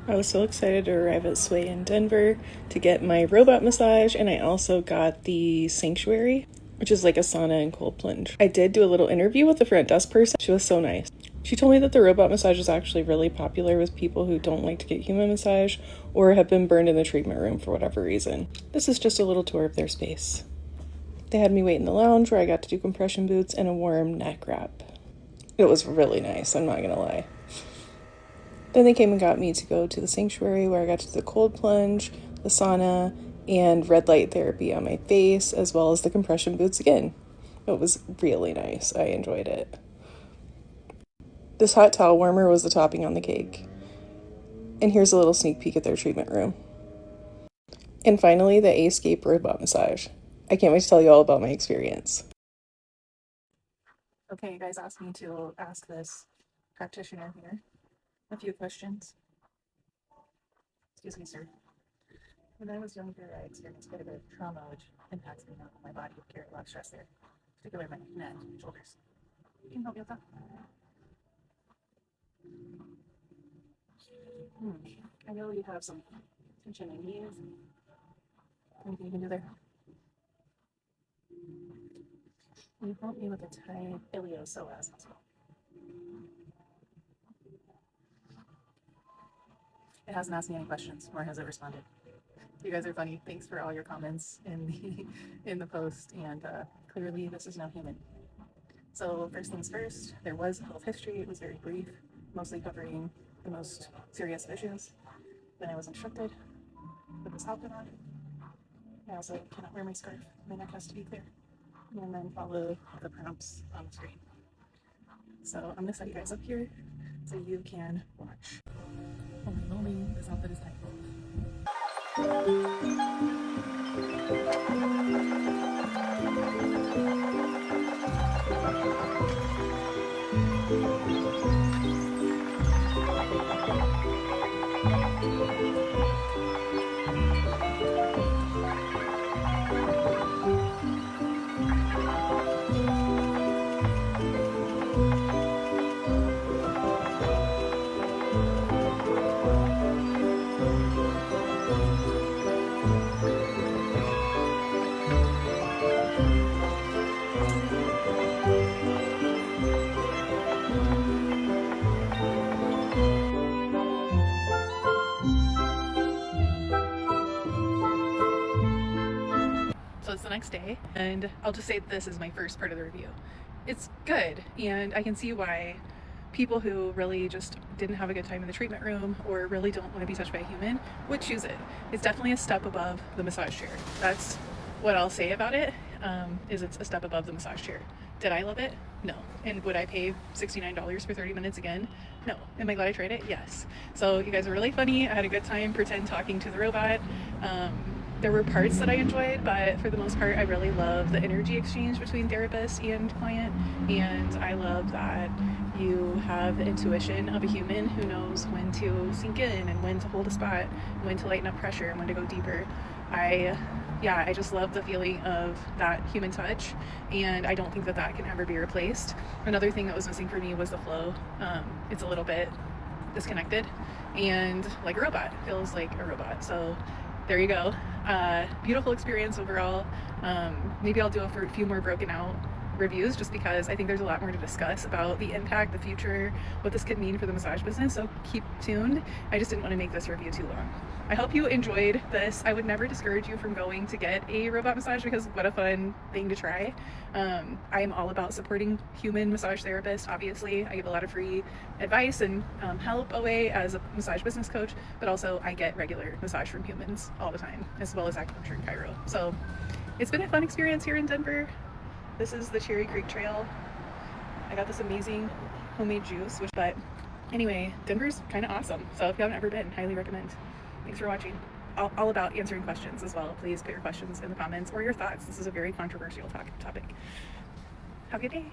I was so excited to arrive at Sway in Denver to get my robot massage, and I also got the Sanctuary, which is like a sauna and cold plunge. I did do a little interview with the front desk person. She was so nice. She told me that the robot massage is actually really popular with people who don't like to get human massage or have been burned in the treatment room for whatever reason. This is just a little tour of their space. They had me wait in the lounge where I got to do compression boots and a warm neck wrap. It was really nice, I'm not gonna lie. Then they came and got me to go to the Sanctuary where I got to do the cold plunge, the sauna, and red light therapy on my face, as well as the compression boots again. It was really nice. I enjoyed it. This hot towel warmer was the topping on the cake. And here's a little sneak peek at their treatment room. And finally, the Aescape robot massage. I can't wait to tell you all about my experience. Okay, you guys asked me to ask this practitioner here a few questions. Excuse me, sir. When I was younger, I experienced quite a bit of trauma, which impacts me now. My body would carry a lot of stress there, particularly my neck and shoulders. Can you help me with that? I know you have some tension in your knees. Anything you can do there? Can you help me with a tight iliopsoas muscle? It hasn't asked me any questions, nor has it responded. You guys are funny. Thanks for all your comments in the post, and clearly this is now human. So first things first, there was a health history. It was very brief, mostly covering the most serious issues. Then I was instructed to put this outfit on. I also cannot wear my scarf. My neck has to be clear. And then follow the prompts on the screen. So I'm gonna set you guys up here so you can watch. Holy moly, this outfit is tight. So it's the next day, and I'll just say this is my first part of the review. It's good, and I can see why people who really just didn't have a good time in the treatment room or really don't want to be touched by a human would choose it. It's definitely a step above the massage chair. That's what I'll say about it, is it's a step above the massage chair. Did I love it? No. And would I pay $69 for 30 minutes again? No. Am I glad I tried it? Yes. So you guys are really funny. I had a good time pretend talking to the robot. There were parts that I enjoyed, but for the most part, I really love the energy exchange between therapist and client. And I love that you have the intuition of a human who knows when to sink in and when to hold a spot, when to lighten up pressure and when to go deeper. I just love the feeling of that human touch, and I don't think that that can ever be replaced. Another thing that was missing for me was the flow. It's a little bit disconnected and like a robot. It feels like a robot. So there you go. Beautiful experience overall. Maybe I'll do a few more broken out reviews just because I think there's a lot more to discuss about the impact, the future, what this could mean for the massage business, so keep tuned. I just didn't want to make this review too long. I hope you enjoyed this. I would never discourage you from going to get a robot massage because what a fun thing to try. I am all about supporting human massage therapists. Obviously, I give a lot of free advice and help away as a massage business coach, but also I get regular massage from humans all the time, as well as acupuncture and chiro. So it's been a fun experience here in Denver. This is the Cherry Creek Trail. I got this amazing homemade juice, but anyway, Denver's kind of awesome. So if you haven't ever been, highly recommend. Thanks for watching. All about answering questions as well. Please put your questions in the comments or your thoughts. This is a very controversial topic. Have a good day.